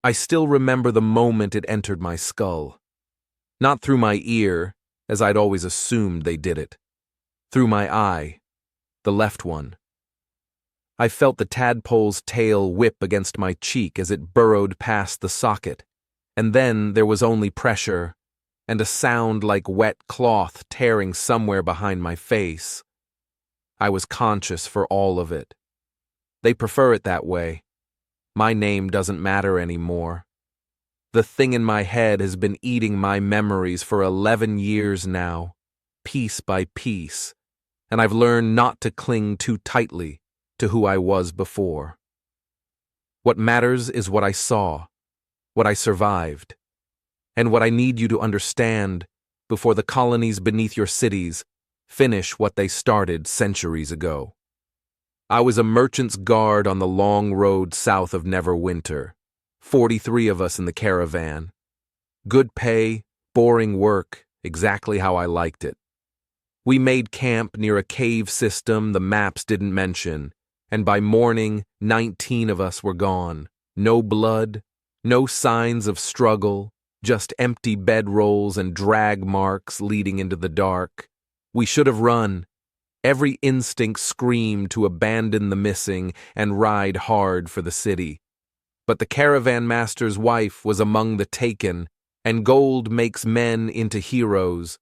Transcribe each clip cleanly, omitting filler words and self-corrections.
I still remember the moment it entered my skull. Not through my ear, as I'd always assumed they did it. Through my eye, the left one. I felt the tadpole's tail whip against my cheek as it burrowed past the socket, and then there was only pressure, and a sound like wet cloth tearing somewhere behind my face. I was conscious for all of it. They prefer it that way. My name doesn't matter anymore. The thing in my head has been eating my memories for 11 years now, piece by piece, and I've learned not to cling too tightly to who I was before. What matters is what I saw, what I survived, and what I need you to understand before the colonies beneath your cities finish what they started centuries ago. I was a merchant's guard on the long road south of Neverwinter, 43 of us in the caravan. Good pay, boring work, exactly how I liked it. We made camp near a cave system the maps didn't mention, and by morning, 19 of us were gone. No blood, no signs of struggle, just empty bedrolls and drag marks leading into the dark. We should have run. Every instinct screamed to abandon the missing and ride hard for the city. But the caravan master's wife was among the taken, and gold makes men into heroes.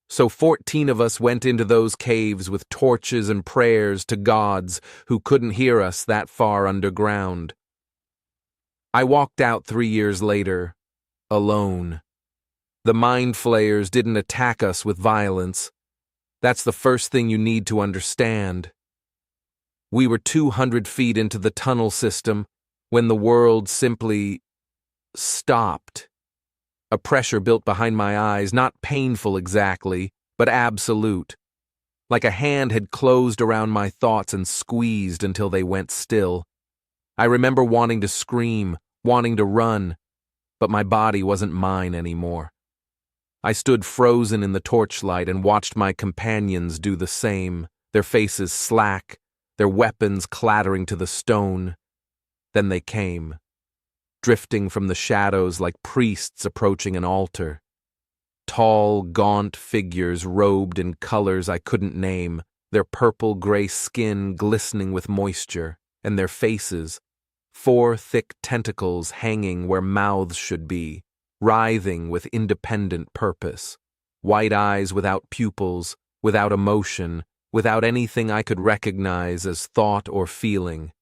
So 14 of us went into those caves with torches and prayers to gods who couldn't hear us that far underground. I walked out 3 years later, alone. The mind flayers didn't attack us with violence. That's the first thing you need to understand. We were 200 feet into the tunnel system when the world simply stopped. A pressure built behind my eyes, not painful exactly, but absolute. Like a hand had closed around my thoughts and squeezed until they went still. I remember wanting to scream, wanting to run, but my body wasn't mine anymore. I stood frozen in the torchlight and watched my companions do the same, their faces slack, their weapons clattering to the stone. Then they came, drifting from the shadows like priests approaching an altar. Tall, gaunt figures robed in colors I couldn't name, their purple-gray skin glistening with moisture, and their faces, 4 thick tentacles hanging where mouths should be, writhing with independent purpose. White eyes without pupils, without emotion, without anything I could recognize as thought or feeling.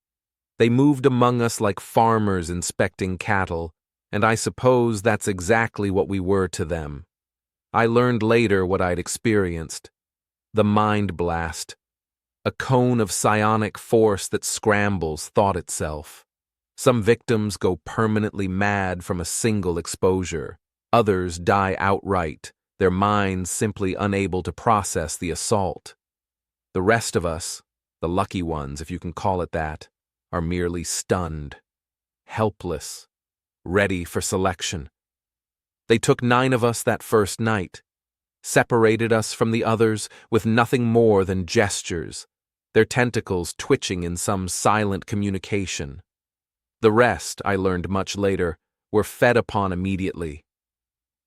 They moved among us like farmers inspecting cattle, and I suppose that's exactly what we were to them. I learned later what I'd experienced. The mind blast. A cone of psionic force that scrambles thought itself. Some victims go permanently mad from a single exposure. Others die outright, their minds simply unable to process the assault. The rest of us, the lucky ones, if you can call it that, are merely stunned, helpless, ready for selection. They took 9 of us that first night, separated us from the others with nothing more than gestures, their tentacles twitching in some silent communication. The rest, I learned much later, were fed upon immediately.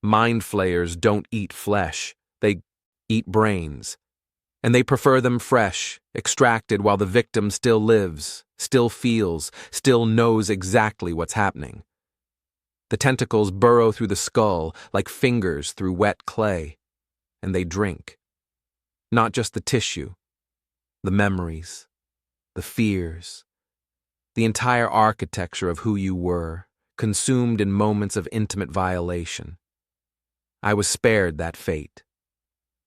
Mind flayers don't eat flesh, they eat brains. And they prefer them fresh, extracted while the victim still lives, still feels, still knows exactly what's happening. The tentacles burrow through the skull like fingers through wet clay, and they drink. Not just the tissue, the memories, the fears, the entire architecture of who you were, consumed in moments of intimate violation. I was spared that fate,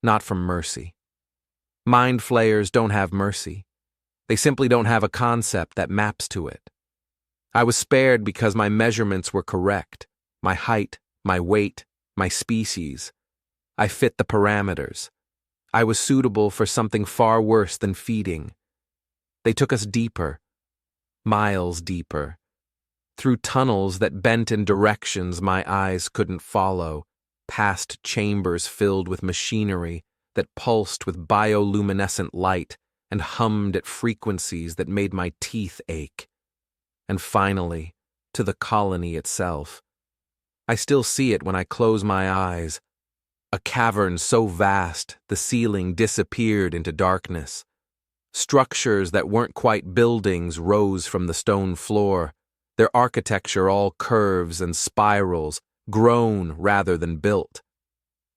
not from mercy. Mind flayers don't have mercy. They simply don't have a concept that maps to it. I was spared because my measurements were correct. My height, my weight, my species. I fit the parameters. I was suitable for something far worse than feeding. They took us deeper, miles deeper, through tunnels that bent in directions my eyes couldn't follow, past chambers filled with machinery that pulsed with bioluminescent light and hummed at frequencies that made my teeth ache. And finally, to the colony itself. I still see it when I close my eyes. A cavern so vast the ceiling disappeared into darkness. Structures that weren't quite buildings rose from the stone floor, their architecture all curves and spirals, grown rather than built.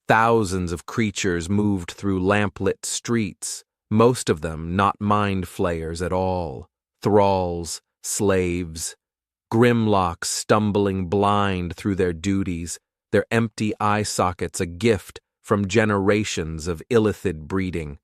Thousands of creatures moved through lamplit streets, most of them not mind flayers at all, thralls, slaves, Grimlocks stumbling blind through their duties, their empty eye sockets a gift from generations of Illithid breeding,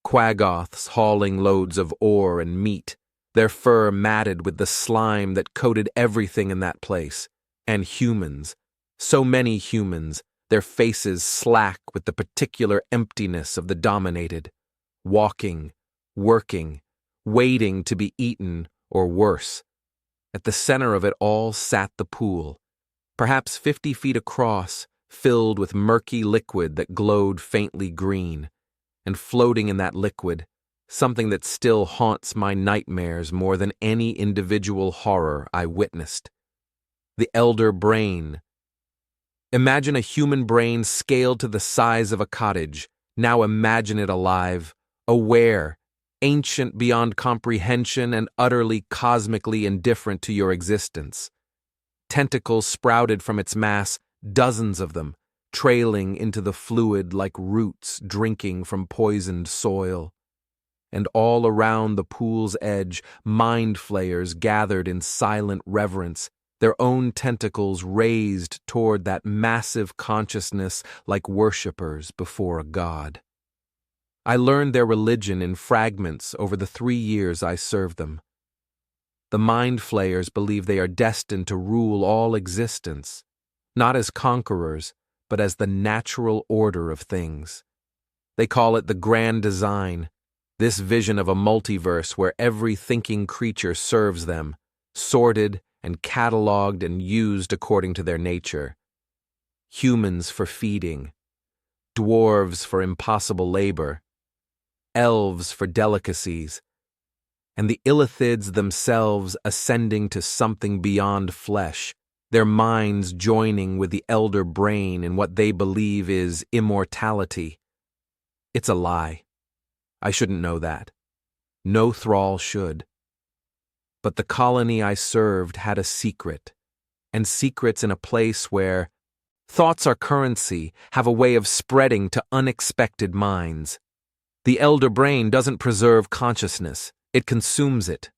Quaggoths hauling loads of ore and meat, their fur matted with the slime that coated everything in that place, and humans, so many humans, their faces slack with the particular emptiness of the dominated, walking, working, waiting to be eaten or worse. At the center of it all sat the pool, perhaps 50 feet across, filled with murky liquid that glowed faintly green, and floating in that liquid, something that still haunts my nightmares more than any individual horror I witnessed. The elder brain. Imagine a human brain scaled to the size of a cottage. Now imagine it alive, aware, ancient beyond comprehension and utterly cosmically indifferent to your existence. Tentacles sprouted from its mass, dozens of them, trailing into the fluid like roots drinking from poisoned soil. And all around the pool's edge, mind flayers gathered in silent reverence, their own tentacles raised toward that massive consciousness like worshippers before a god. I learned their religion in fragments over the 3 years I served them. The mind flayers believe they are destined to rule all existence, not as conquerors, but as the natural order of things. They call it the grand design, this vision of a multiverse where every thinking creature serves them, sorted and catalogued and used according to their nature. Humans for feeding, dwarves for impossible labor, elves for delicacies, and the Illithids themselves ascending to something beyond flesh, their minds joining with the elder brain in what they believe is immortality. It's a lie. I shouldn't know that. No thrall should. But the colony I served had a secret, and secrets in a place where thoughts are currency have a way of spreading to unexpected minds. The elder brain doesn't preserve consciousness, it consumes it.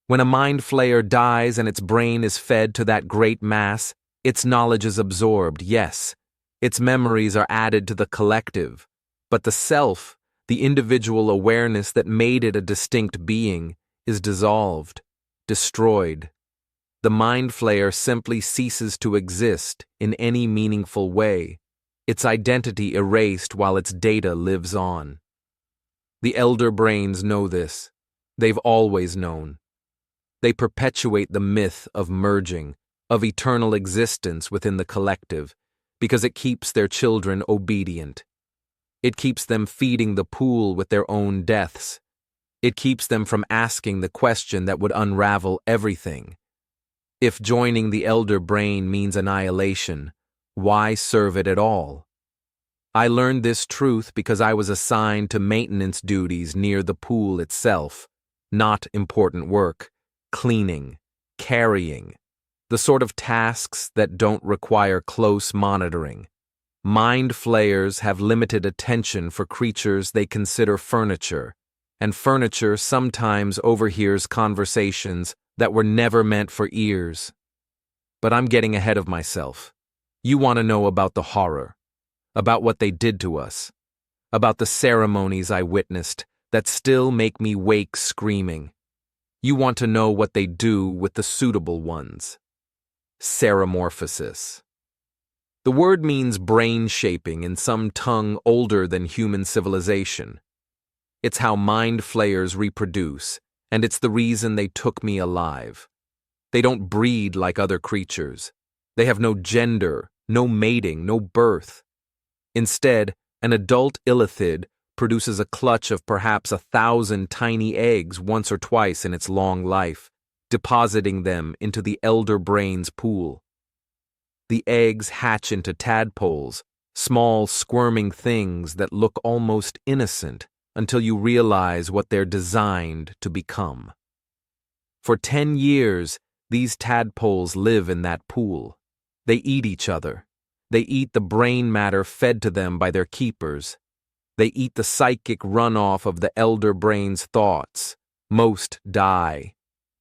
When a mind flayer dies and its brain is fed to that great mass, its knowledge is absorbed, yes. Its memories are added to the collective, but the self, the individual awareness that made it a distinct being, is dissolved, destroyed. The mind flayer simply ceases to exist in any meaningful way, its identity erased while its data lives on. The elder brains know this. They've always known. They perpetuate the myth of merging, of eternal existence within the collective, because it keeps their children obedient. It keeps them feeding the pool with their own deaths. It keeps them from asking the question that would unravel everything. If joining the elder brain means annihilation, why serve it at all? I learned this truth because I was assigned to maintenance duties near the pool itself, not important work, cleaning, carrying, the sort of tasks that don't require close monitoring. Mind flayers have limited attention for creatures they consider furniture, and furniture sometimes overhears conversations that were never meant for ears. But I'm getting ahead of myself. You want to know about the horror, about what they did to us, about the ceremonies I witnessed that still make me wake screaming. You want to know what they do with the suitable ones. Ceremorphosis. The word means brain shaping in some tongue older than human civilization. It's how mind flayers reproduce, and it's the reason they took me alive. They don't breed like other creatures. They have no gender, no mating, no birth. Instead, an adult Illithid produces a clutch of perhaps 1,000 tiny eggs once or twice in its long life, depositing them into the elder brain's pool. The eggs hatch into tadpoles, small squirming things that look almost innocent until you realize what they're designed to become. For 10 years, these tadpoles live in that pool. They eat each other. They eat the brain matter fed to them by their keepers. They eat the psychic runoff of the elder brain's thoughts. Most die.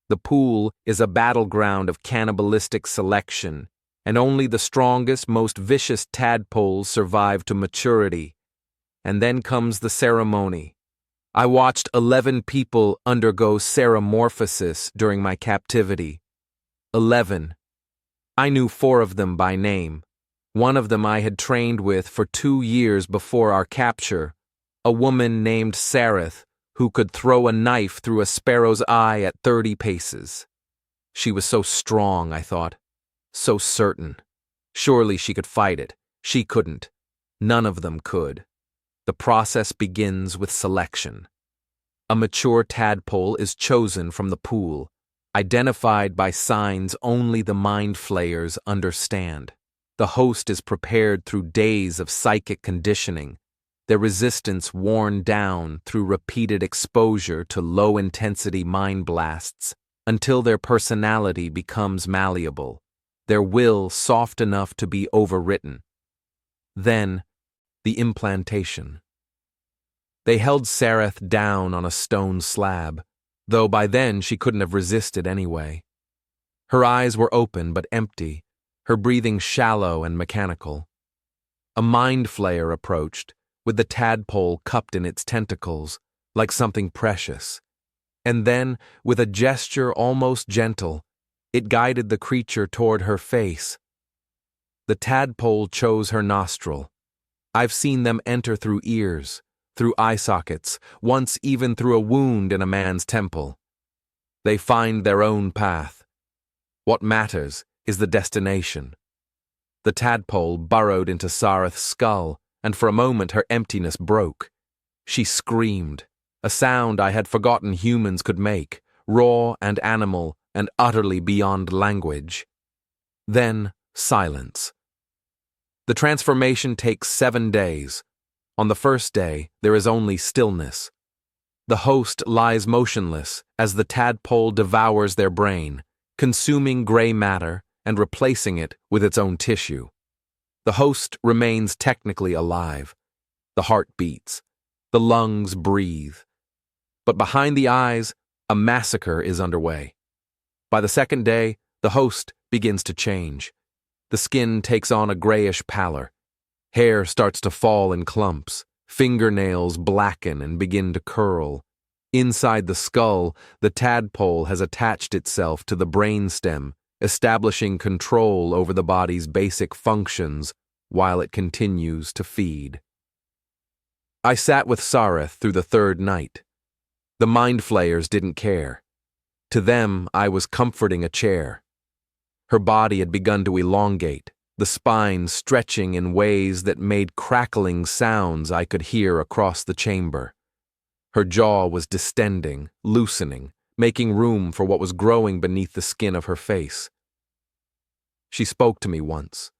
The pool is a battleground of cannibalistic selection, and only the strongest, most vicious tadpoles survive to maturity. And then comes the ceremony. I watched 11 people undergo ceremorphosis during my captivity. 11. I knew 4 of them by name. One of them I had trained with for 2 years before our capture, a woman named Sareth, who could throw a knife through a sparrow's eye at 30 paces. She was so strong, I thought, so certain. Surely she could fight it. She couldn't. None of them could. The process begins with selection. A mature tadpole is chosen from the pool, identified by signs only the mind flayers understand. The host is prepared through days of psychic conditioning, their resistance worn down through repeated exposure to low-intensity mind blasts until their personality becomes malleable, their will soft enough to be overwritten. Then, the implantation. They held Sareth down on a stone slab, though by then she couldn't have resisted anyway. Her eyes were open but empty, her breathing shallow and mechanical. A mind flayer approached, with the tadpole cupped in its tentacles, like something precious. And then, with a gesture almost gentle, it guided the creature toward her face. The tadpole chose her nostril. I've seen them enter through ears, through eye sockets, once even through a wound in a man's temple. They find their own path. What matters is the destination. The tadpole burrowed into Sareth's skull, and for a moment her emptiness broke. She screamed, a sound I had forgotten humans could make, raw and animal and utterly beyond language. Then silence. The transformation takes 7 days. On the first day, there is only stillness. The host lies motionless as the tadpole devours their brain, consuming gray matter and replacing it with its own tissue. The host remains technically alive. The heart beats. The lungs breathe. But behind the eyes, a massacre is underway. By the second day, the host begins to change. The skin takes on a grayish pallor. Hair starts to fall in clumps. Fingernails blacken and begin to curl. Inside the skull, the tadpole has attached itself to the brainstem, establishing control over the body's basic functions while it continues to feed. I sat with Sareth through the 3rd night. The mind flayers didn't care. To them, I was comforting a chair. Her body had begun to elongate, the spine stretching in ways that made crackling sounds I could hear across the chamber. Her jaw was distending, loosening, making room for what was growing beneath the skin of her face. She spoke to me once.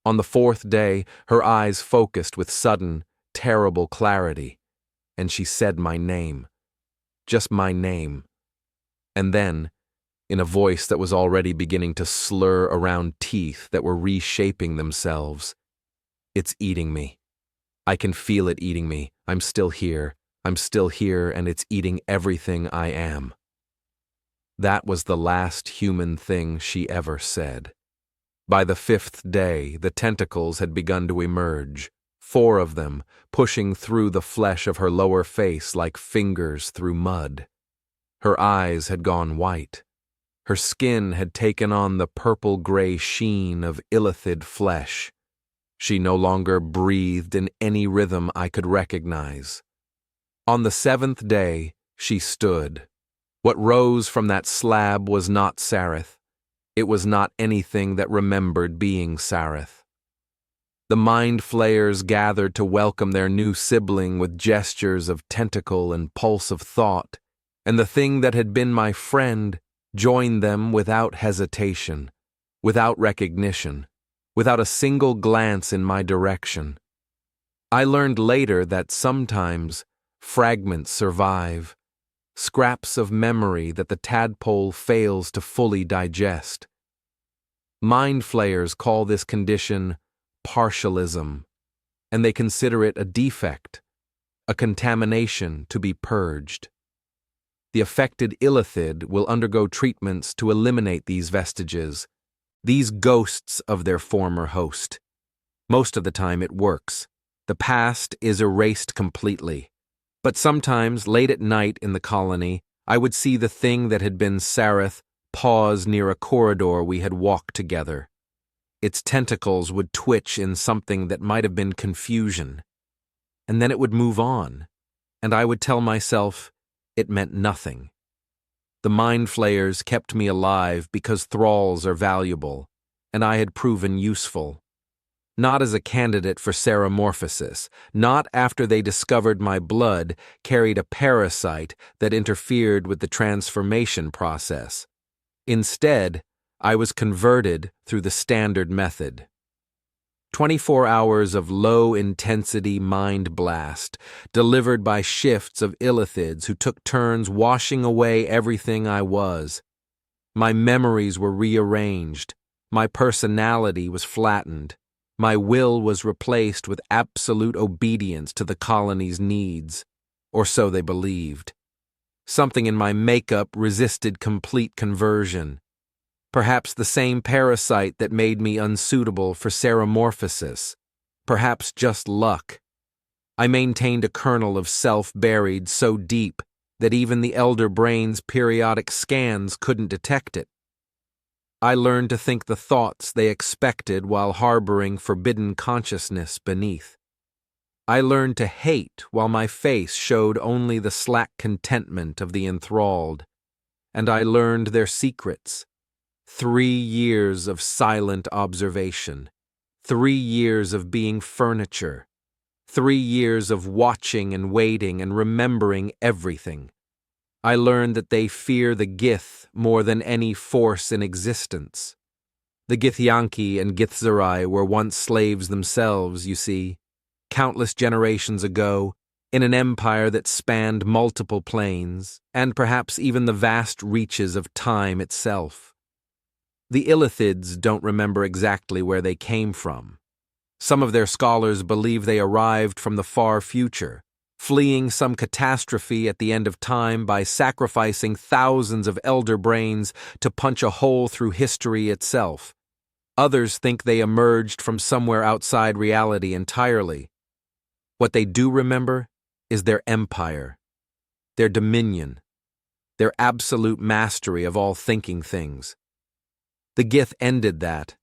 On the 4th day, her eyes focused with sudden, terrible clarity, and she said my name. Just my name. And then, in a voice that was already beginning to slur around teeth that were reshaping themselves, "It's eating me. I can feel it eating me. I'm still here, and it's eating everything I am." That was the last human thing she ever said. By the 5th day, the tentacles had begun to emerge, 4 of them pushing through the flesh of her lower face like fingers through mud. Her eyes had gone white. Her skin had taken on the purple-gray sheen of Illithid flesh. She no longer breathed in any rhythm I could recognize. On the 7th day, she stood. What rose from that slab was not Sareth. It was not anything that remembered being Sareth. The mind flayers gathered to welcome their new sibling with gestures of tentacle and pulse of thought, and the thing that had been my friend joined them without hesitation, without recognition, without a single glance in my direction. I learned later that sometimes fragments survive, scraps of memory that the tadpole fails to fully digest. Mind flayers call this condition partialism, and they consider it a defect, a contamination to be purged. The affected Illithid will undergo treatments to eliminate these vestiges, these ghosts of their former host. Most of the time it works. The past is erased completely. But sometimes, late at night in the colony, I would see the thing that had been Sareth pause near a corridor we had walked together. Its tentacles would twitch in something that might have been confusion. And then it would move on, and I would tell myself it meant nothing. The mind flayers kept me alive because thralls are valuable, and I had proven useful. Not as a candidate for seramorphosis, not after they discovered my blood carried a parasite that interfered with the transformation process. Instead, I was converted through the standard method. 24 hours of low-intensity mind blast, delivered by shifts of Illithids who took turns washing away everything I was. My memories were rearranged. My personality was flattened. My will was replaced with absolute obedience to the colony's needs, or so they believed. Something in my makeup resisted complete conversion. Perhaps the same parasite that made me unsuitable for seramorphosis. Perhaps just luck. I maintained a kernel of self buried so deep that even the elder brain's periodic scans couldn't detect it. I learned to think the thoughts they expected while harboring forbidden consciousness beneath. I learned to hate while my face showed only the slack contentment of the enthralled. And I learned their secrets. 3 years of silent observation. 3 years of being furniture. 3 years of watching and waiting and remembering everything. I learned that they fear the Gith more than any force in existence. The Githyanki and Githzerai were once slaves themselves, you see, countless generations ago, in an empire that spanned multiple planes, and perhaps even the vast reaches of time itself. The Illithids don't remember exactly where they came from. Some of their scholars believe they arrived from the far future, fleeing some catastrophe at the end of time by sacrificing thousands of elder brains to punch a hole through history itself. Others think they emerged from somewhere outside reality entirely. What they do remember is their empire, their dominion, their absolute mastery of all thinking things. The Gith ended that.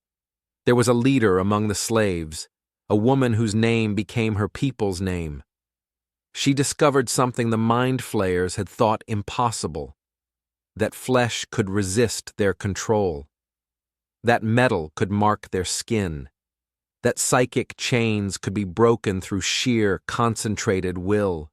There was a leader among the slaves, a woman whose name became her people's name. She discovered something the mind flayers had thought impossible, that flesh could resist their control, that metal could mark their skin, that psychic chains could be broken through sheer, concentrated will.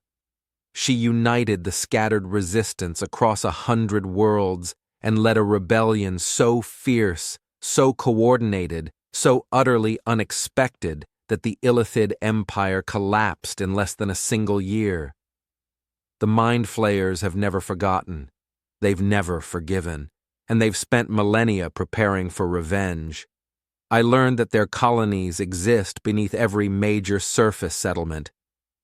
She united the scattered resistance across 100 worlds and led a rebellion so fierce, so coordinated, so utterly unexpected that the Illithid Empire collapsed in less than a single year. The mind flayers have never forgotten. They've never forgiven. And they've spent millennia preparing for revenge. I learned that their colonies exist beneath every major surface settlement.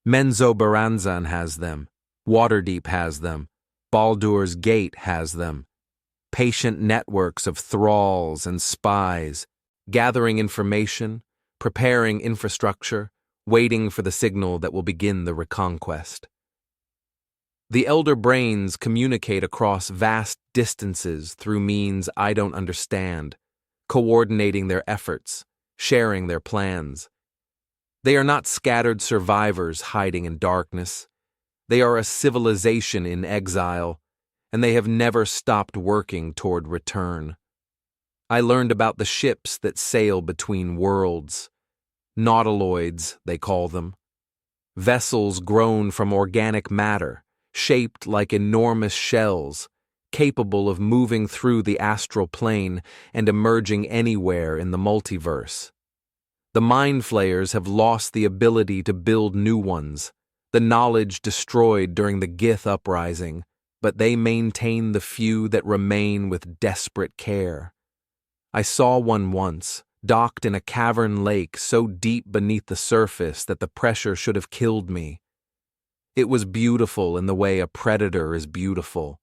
Menzoberranzan has them. Waterdeep has them. Baldur's Gate has them. Patient networks of thralls and spies, gathering information, preparing infrastructure, waiting for the signal that will begin the reconquest. The elder brains communicate across vast distances through means I don't understand, coordinating their efforts, sharing their plans. They are not scattered survivors hiding in darkness. They are a civilization in exile, and they have never stopped working toward return. I learned about the ships that sail between worlds. Nautiloids, they call them. Vessels grown from organic matter, shaped like enormous shells, capable of moving through the astral plane and emerging anywhere in the multiverse. The Mind Flayers have lost the ability to build new ones, the knowledge destroyed during the Gith uprising, but they maintain the few that remain with desperate care. I saw one once, docked in a cavern lake so deep beneath the surface that the pressure should have killed me. It was beautiful in the way a predator is beautiful.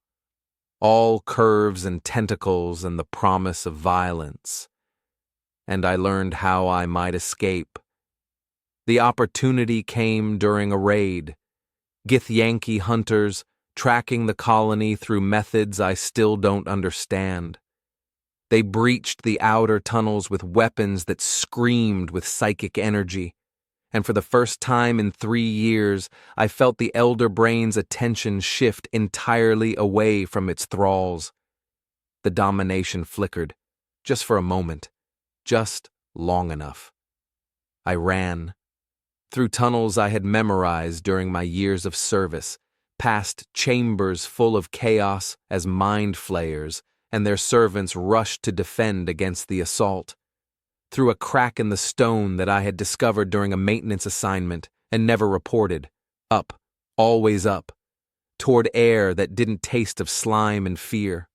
All curves and tentacles and the promise of violence. And I learned how I might escape. The opportunity came during a raid. Githyanki hunters tracking the colony through methods I still don't understand. They breached the outer tunnels with weapons that screamed with psychic energy, and for the first time in 3 years, I felt the Elder Brain's attention shift entirely away from its thralls. The domination flickered, just for a moment, just long enough. I ran. Through tunnels I had memorized during my years of service, past chambers full of chaos as Mind Flayers, and their servants rushed to defend against the assault. Through a crack in the stone that I had discovered during a maintenance assignment and never reported, up, always up, toward air that didn't taste of slime and fear.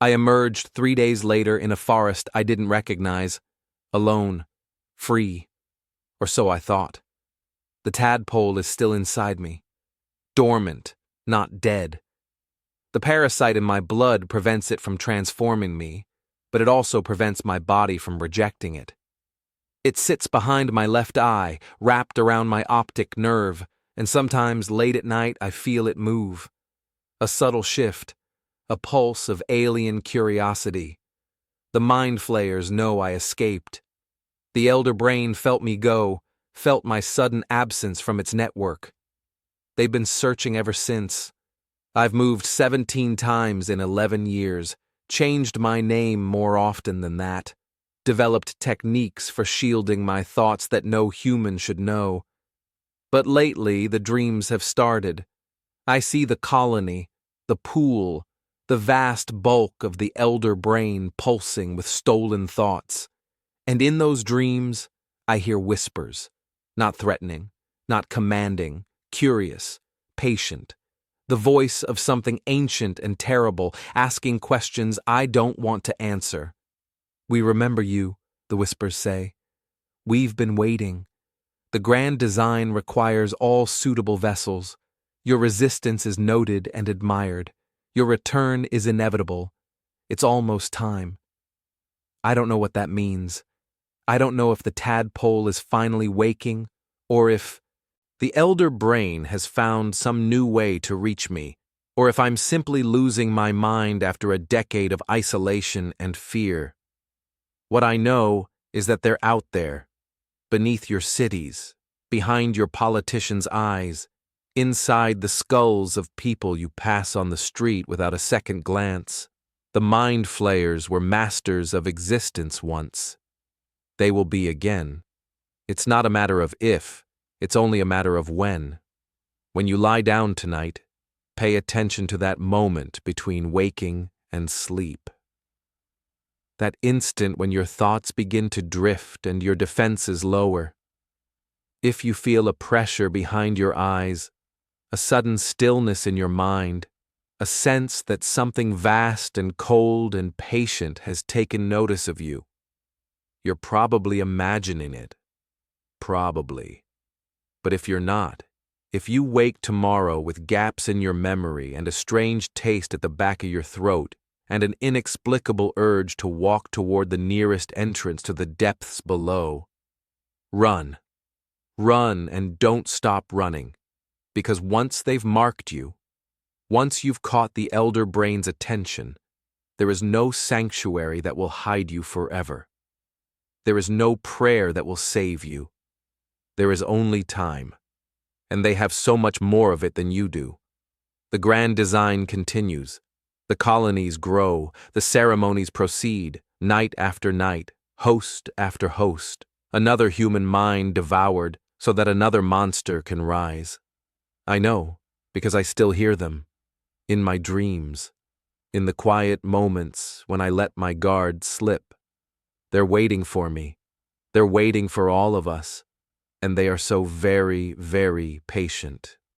I emerged 3 days later in a forest I didn't recognize, alone, free, or so I thought. The tadpole is still inside me, dormant, not dead. The parasite in my blood prevents it from transforming me, but it also prevents my body from rejecting it. It sits behind my left eye, wrapped around my optic nerve, and sometimes late at night I feel it move. A subtle shift, a pulse of alien curiosity. The Mind Flayers know I escaped. The Elder Brain felt me go, felt my sudden absence from its network. They've been searching ever since. I've moved 17 times in 11 years, changed my name more often than that, developed techniques for shielding my thoughts that no human should know. But lately the dreams have started. I see the colony, the pool, the vast bulk of the Elder Brain pulsing with stolen thoughts. And in those dreams, I hear whispers, not threatening, not commanding, curious, patient. The voice of something ancient and terrible, asking questions I don't want to answer. "We remember you," the whispers say. "We've been waiting. The grand design requires all suitable vessels. Your resistance is noted and admired. Your return is inevitable. It's almost time." I don't know what that means. I don't know if the tadpole is finally waking, or if the Elder Brain has found some new way to reach me, or if I'm simply losing my mind after a decade of isolation and fear. What I know is that they're out there, beneath your cities, behind your politicians' eyes, inside the skulls of people you pass on the street without a second glance. The Mind Flayers were masters of existence once. They will be again. It's not a matter of if, it's only a matter of when. When you lie down tonight, pay attention to that moment between waking and sleep. That instant when your thoughts begin to drift and your defenses lower. If you feel a pressure behind your eyes, a sudden stillness in your mind, a sense that something vast and cold and patient has taken notice of you, you're probably imagining it. Probably. But if you're not, if you wake tomorrow with gaps in your memory and a strange taste at the back of your throat and an inexplicable urge to walk toward the nearest entrance to the depths below, run. Run and don't stop running, because once they've marked you, once you've caught the Elder Brain's attention, there is no sanctuary that will hide you forever. There is no prayer that will save you. There is only time, and they have so much more of it than you do. The grand design continues. The colonies grow, the ceremonies proceed, night after night, host after host, another human mind devoured so that another monster can rise. I know, because I still hear them, in my dreams. In the quiet moments when I let my guard slip. They're waiting for me. They're waiting for all of us. And they are so very, very patient.